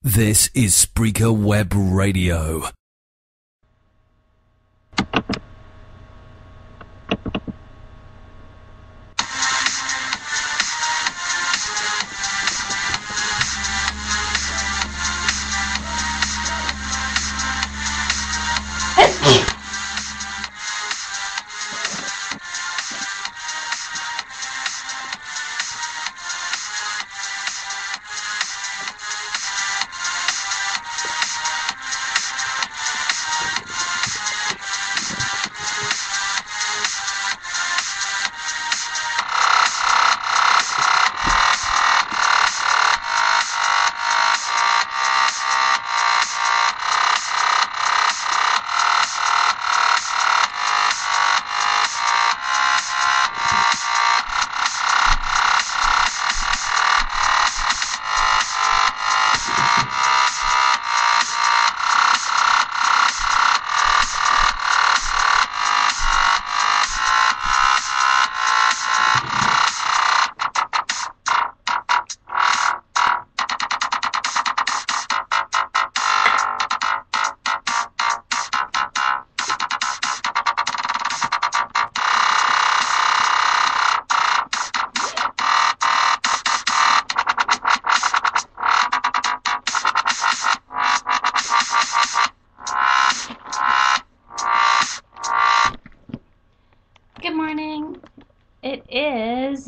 This is Spreaker Web Radio.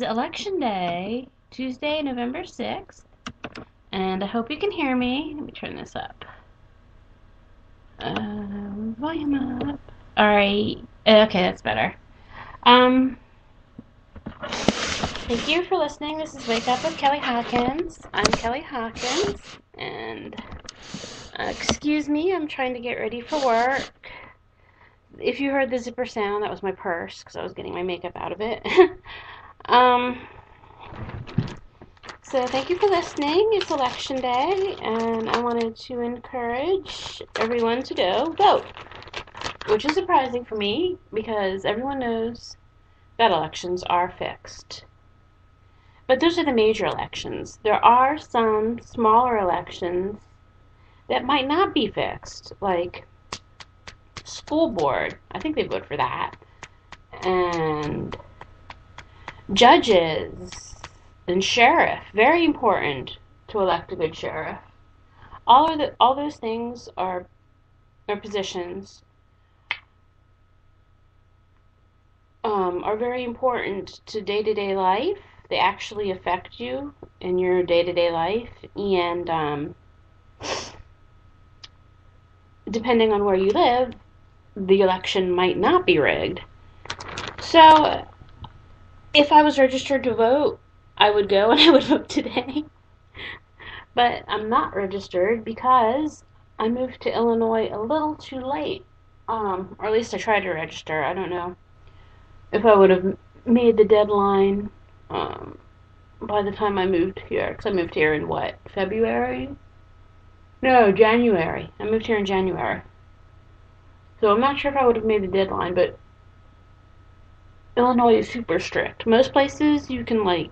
Election Day, Tuesday, November 6th, and I hope you can hear me. Let me turn this up. Volume up. Alright, okay, that's better. Thank you for listening. This is Wake Up with Kelly Hawkins. I'm Kelly Hawkins, and excuse me, I'm trying to get ready for work. If you heard the zipper sound, that was my purse, because I was getting my makeup out of it. So thank you for listening. It's election day, and I wanted to encourage everyone to go vote, which is surprising for me because everyone knows that elections are fixed. But those are the major elections. There are some smaller elections that might not be fixed, like school board. I think they vote for that. And judges and sheriff, very important to elect a good sheriff. All those things are positions are very important to day-to-day life. They actually affect you in your day-to-day life, and depending on where you live, the election might not be rigged. So if I was registered to vote, I would go and I would vote today. But I'm not registered because I moved to Illinois a little too late. Or at least I tried to register. I don't know if I would have made the deadline by the time I moved here. Because I moved here in what, February? No, January. I moved here in January. So I'm not sure if I would have made the deadline, but Illinois is super strict. Most places you can,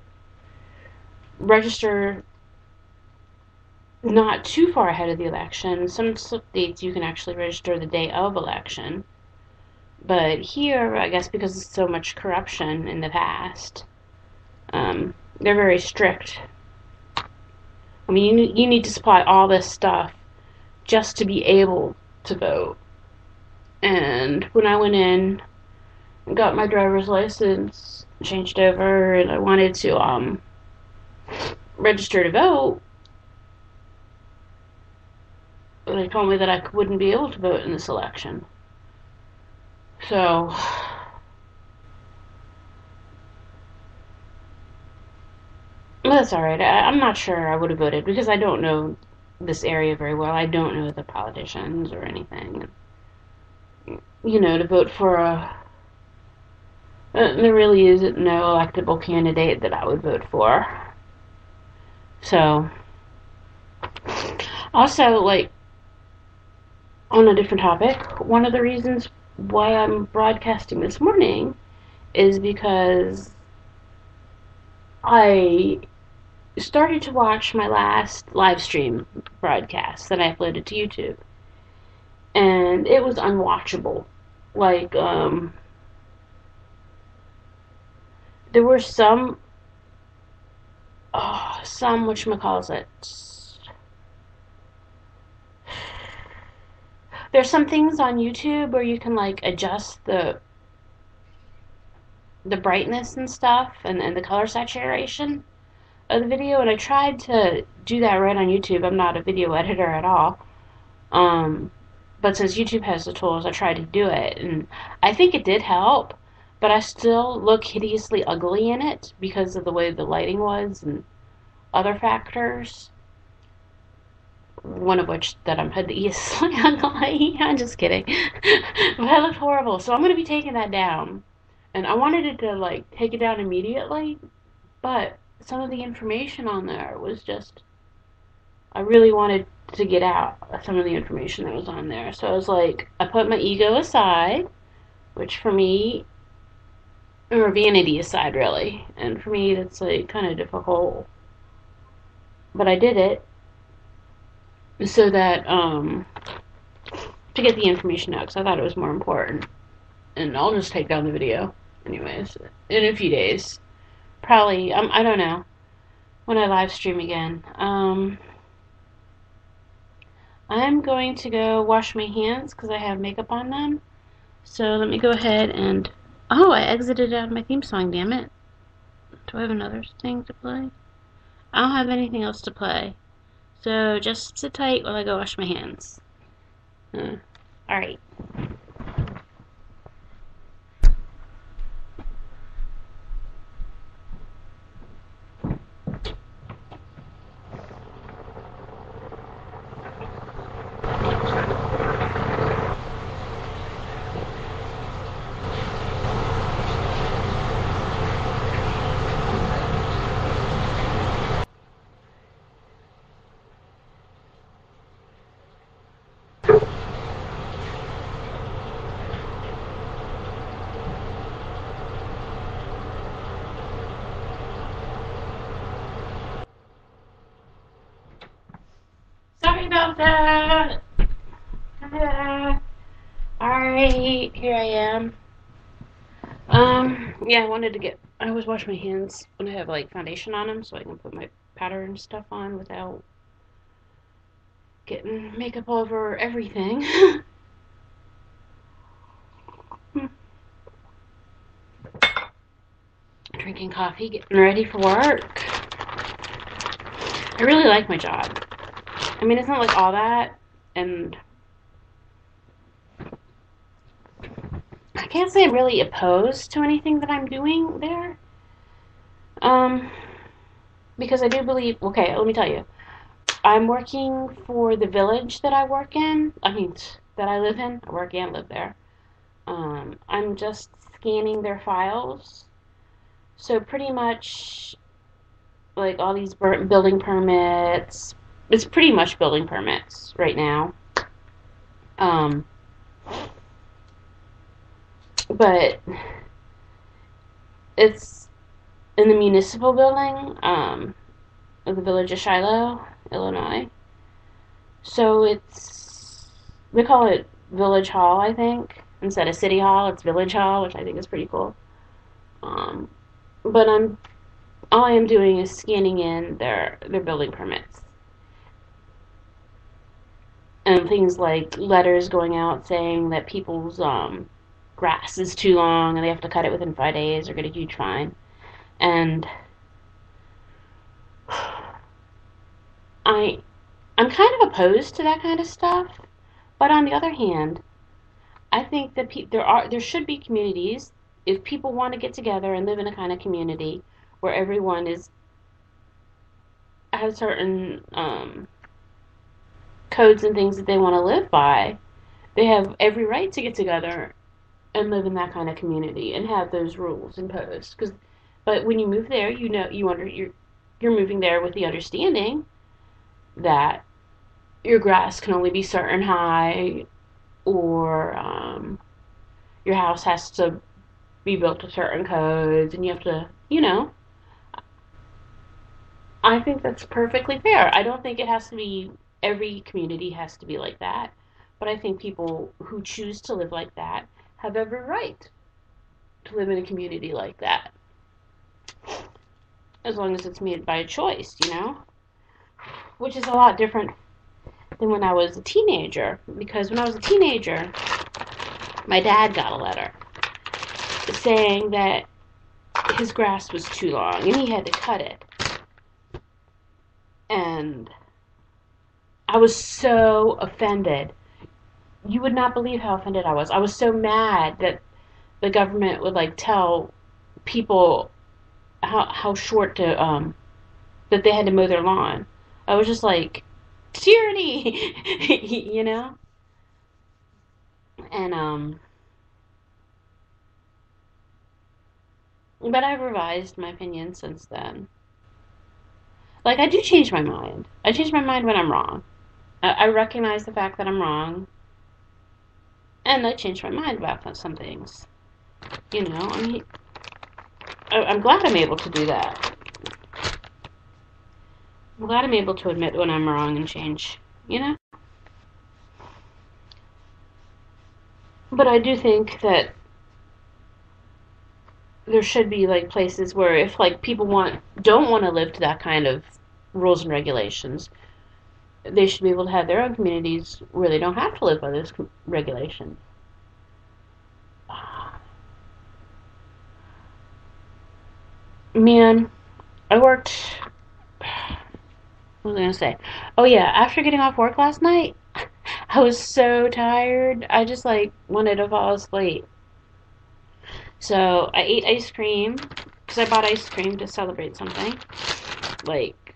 register not too far ahead of the election. Some states you can actually register the day of election. But here, I guess because there's so much corruption in the past, they're very strict. I mean, you need to supply all this stuff just to be able to vote. And when I went in and got my driver's license changed over, and I wanted to register to vote, they told me that I wouldn't be able to vote in this election. So that's alright. I'm not sure I would have voted because I don't know this area very well. I don't know the politicians or anything. You know, to vote for there really isn't no electable candidate that I would vote for. So, also, on a different topic, one of the reasons why I'm broadcasting this morning is because I started to watch my last live stream broadcast that I uploaded to YouTube, and it was unwatchable. Like, there were some whatchamacallit. There's some things on YouTube where you can like adjust the brightness and stuff and the color saturation of the video, and I tried to do that right on YouTube. I'm not a video editor at all. But since YouTube has the tools, I tried to do it, and I think it did help, but I still look hideously ugly in it because of the way the lighting was and other factors. One of which that I'm hideously ugly. I'm just kidding. But I look horrible, so I'm going to be taking that down. And I wanted it to, like, take it down immediately, but some of the information on there was just, I really wanted to get out some of the information that was on there. So I was like, I put my ego aside, which for me, or vanity aside, really. And for me, that's like kind of difficult. But I did it so that, to get the information out, because I thought it was more important. And I'll just take down the video, anyways, in a few days. Probably, I don't know, when I live stream again. I'm going to go wash my hands because I have makeup on them. So let me go ahead and... Oh, I exited out of my theme song, damn it. Do I have another thing to play? I don't have anything else to play. So just sit tight while I go wash my hands. Alright. Sorry about that. Alright, here I am. Yeah, I always wash my hands when I have like foundation on them so I can put my powder and stuff on without getting makeup all over everything. Drinking coffee, getting ready for work. I really like my job. I mean, it's not like all that, and I can't say I'm really opposed to anything that I'm doing there. Because I do believe, okay, let me tell you, I'm working for the village that I work in, that I live in. I work and live there. I'm just scanning their files. So pretty much, like all these building permits, it's pretty much building permits right now. But it's in the municipal building of the village of Shiloh, Illinois. So they call it Village Hall, I think. Instead of City Hall, it's Village Hall, which I think is pretty cool. But all I am doing is scanning in their building permits. And things like letters going out saying that people's grass is too long and they have to cut it within 5 days or get a huge fine. And I'm kind of opposed to that kind of stuff. But on the other hand, I think that there should be communities, if people want to get together and live in a kind of community where everyone has certain codes and things that they want to live by, they have every right to get together and live in that kind of community and have those rules imposed. But when you move there, you're moving there with the understanding that your grass can only be certain high, or your house has to be built to certain codes, and you have to, I think that's perfectly fair. I don't think it has to be, every community has to be like that. But I think people who choose to live like that have every right to live in a community like that. As long as it's made by choice, you know? Which is a lot different than when I was a teenager. Because when I was a teenager, my dad got a letter saying that his grass was too long and he had to cut it. And I was so offended. You would not believe how offended I was. I was so mad that the government would like tell people how short to that they had to mow their lawn. I was just like, tyranny, you know. And but I've revised my opinion since then. Like I do change my mind. I change my mind when I'm wrong. I recognize the fact that I'm wrong, and I change my mind about some things. You know, I mean, I'm glad I'm able to do that. I'm glad I'm able to admit when I'm wrong and change, you know? But I do think that there should be like places where if like people don't want to live to that kind of rules and regulations, they should be able to have their own communities where they don't have to live by those regulations. Man, I worked. What was I gonna say? Oh yeah, after getting off work last night, I was so tired. I just like wanted to fall asleep. So I ate ice cream because I bought ice cream to celebrate something, like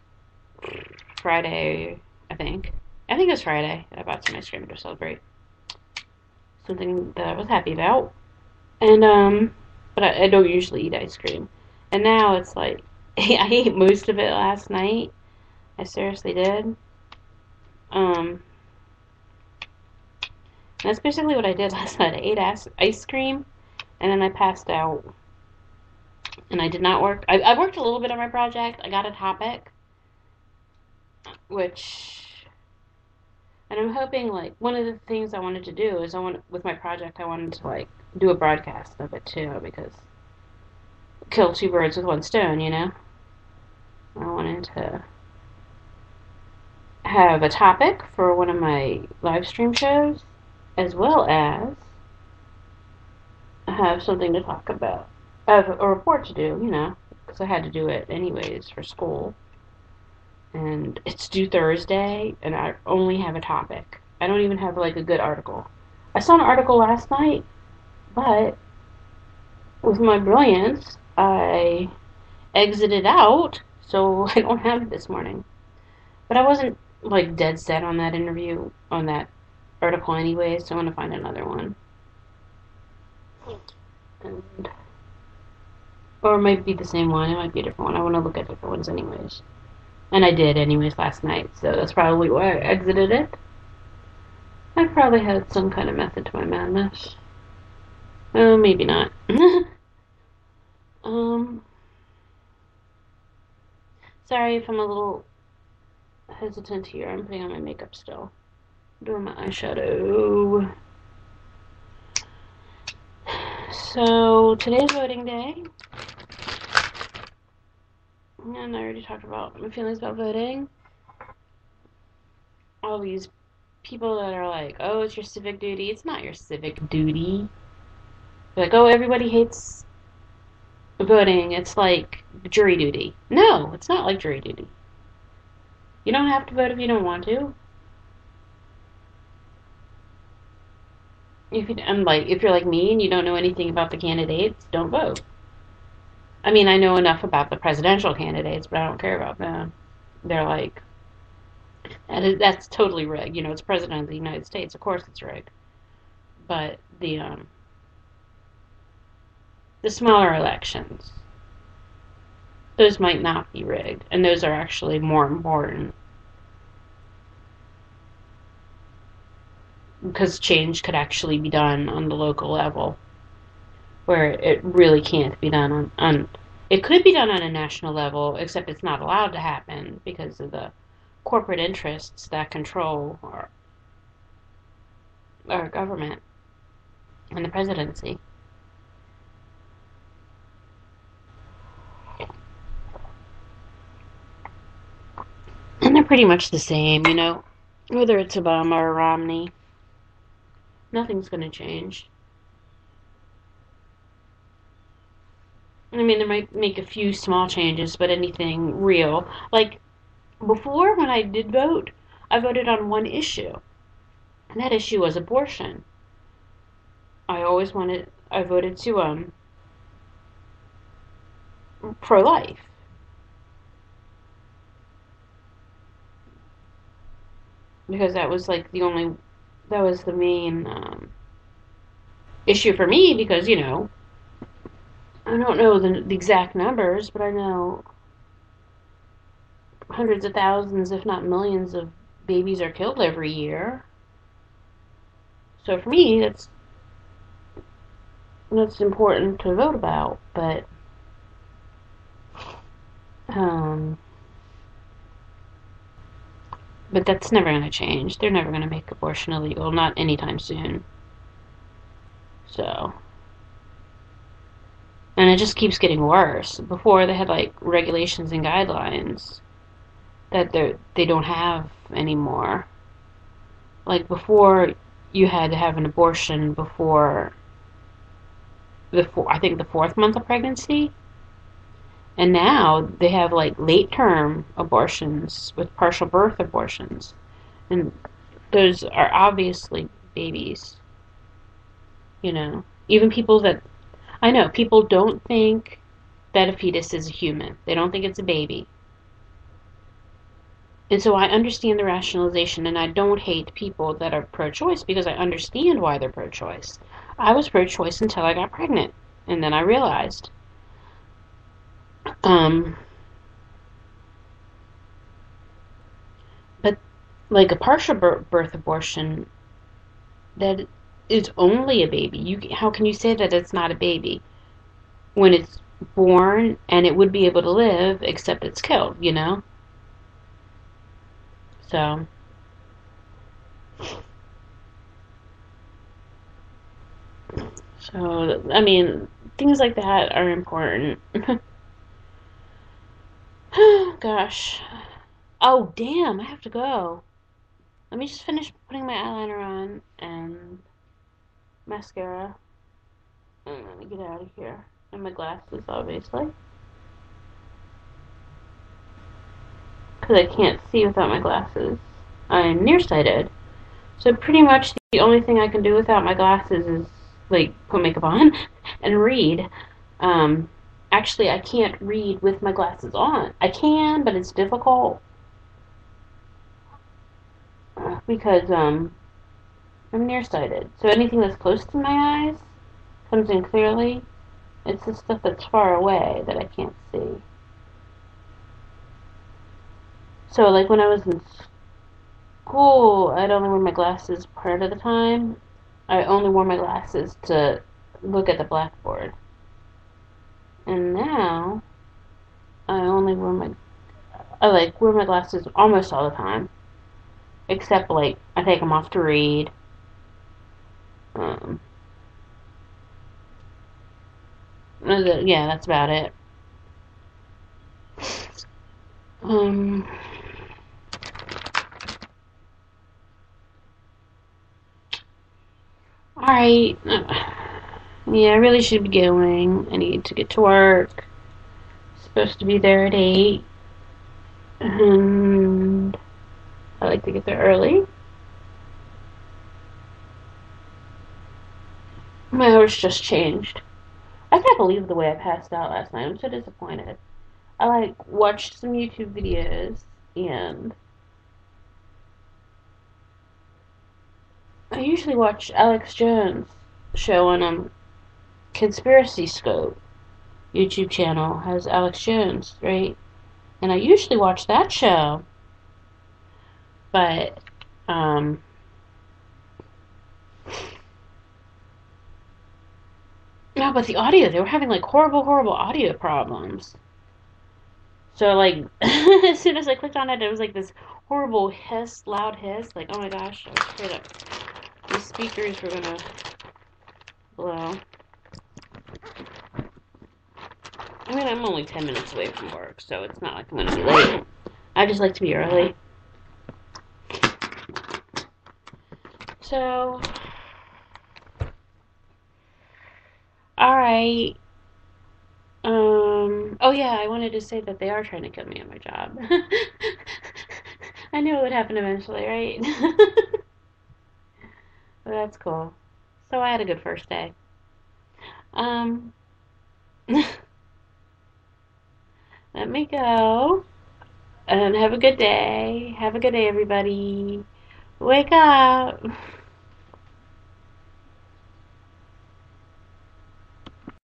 Friday, I think. I think it was Friday that I bought some ice cream to celebrate something that I was happy about. And but I don't usually eat ice cream. And now it's like I ate most of it last night. I seriously did. And that's basically what I did last night. I ate ice cream, and then I passed out. And I did not work. I worked a little bit on my project. I got a topic, which, and I'm hoping like one of the things I wanted to do is with my project I wanted to like do a broadcast of it too because kill two birds with one stone, you know. I wanted to have a topic for one of my live stream shows, as well as have something to talk about. I have a report to do, you know, because I had to do it anyways for school. And it's due Thursday, and I only have a topic. I don't even have like a good article. I saw an article last night, but with my brilliance, I exited out, so I don't have it this morning. But I wasn't like dead set on that interview, on that article anyway, so I want to find another one. And, or it might be the same one, it might be a different one. I want to look at different ones anyways. And I did anyways last night, so that's probably why I exited it. I probably had some kind of method to my madness. Oh, maybe not. Sorry if I'm a little hesitant here. I'm putting on my makeup still. Doing my eyeshadow. So, today's voting day. And I already talked about my feelings about voting. All these people that are like, oh, it's your civic duty. It's not your civic duty. They're like, oh, everybody hates voting. It's like jury duty. No, it's not like jury duty. You don't have to vote if you don't want to. If you're like me and you don't know anything about the candidates, don't vote. I mean, I know enough about the presidential candidates, but I don't care about them. They're like, that's totally rigged. You know, it's president of the United States. Of course it's rigged. But the smaller elections, those might not be rigged, and those are actually more important. Because change could actually be done on the local level, where it really can't be done on It could be done on a national level, except it's not allowed to happen because of the corporate interests that control our government and the presidency. And they're pretty much the same, whether it's Obama or Romney. Nothing's going to change. I mean, they might make a few small changes, but anything real. Like, before, when I did vote, I voted on one issue, and that issue was abortion. I voted to, pro-life. Because that was the main, issue for me, because, I don't know the exact numbers, but I know hundreds of thousands, if not millions, of babies are killed every year. So for me, that's important to vote about. Um, but that's never going to change. They're never going to make abortion illegal, not anytime soon. So, and it just keeps getting worse. Before they had like regulations and guidelines that they don't have anymore. Like before, you had to have an abortion before I think the fourth month of pregnancy, and now they have like late term abortions with partial birth abortions, and those are obviously babies. Even people that I know, people don't think that a fetus is a human. They don't think it's a baby. And so I understand the rationalization, and I don't hate people that are pro-choice because I understand why they're pro-choice. I was pro-choice until I got pregnant, and then I realized. Um, but like a partial birth abortion, that is only a baby. How can you say that it's not a baby when it's born and it would be able to live, except it's killed? So, I mean, things like that are important. Gosh. Oh, damn, I have to go. Let me just finish putting my eyeliner on and mascara. And let me get out of here. And my glasses, obviously. Because I can't see without my glasses. I'm nearsighted. So pretty much the only thing I can do without my glasses is, like, put makeup on and read. Actually, I can't read with my glasses on. I can, but it's difficult. Because, I'm nearsighted. So anything that's close to my eyes comes in clearly. It's the stuff that's far away that I can't see. So, like, when I was in school, I'd only wear my glasses part of the time. I only wore my glasses to look at the blackboard. And now, I like wear my glasses almost all the time. Except, like, I take them off to read. Um, yeah, that's about it. Um, alright. Yeah, I really should be going. I need to get to work. Supposed to be there at 8. And I like to get there early. My hours just changed. I can't believe the way I passed out last night. I'm so disappointed. I like watched some YouTube videos and I usually watch Alex Jones show on Conspiracy Scope YouTube channel has Alex Jones, right? And I usually watch that show. But No, but the audio, they were having like horrible, horrible audio problems. So like as soon as I clicked on it, it was like this horrible hiss, loud hiss. Like, oh my gosh, I was afraid that the speakers were gonna blow. I mean, I'm only 10 minutes away from work, so it's not like I'm gonna be late. I just like to be early. So, all right. Oh yeah, I wanted to say that they are trying to kill me at my job. I knew it would happen eventually, right? But that's cool. So I had a good first day. Um, Let me go and have a good day. Have a good day, everybody. Wake up.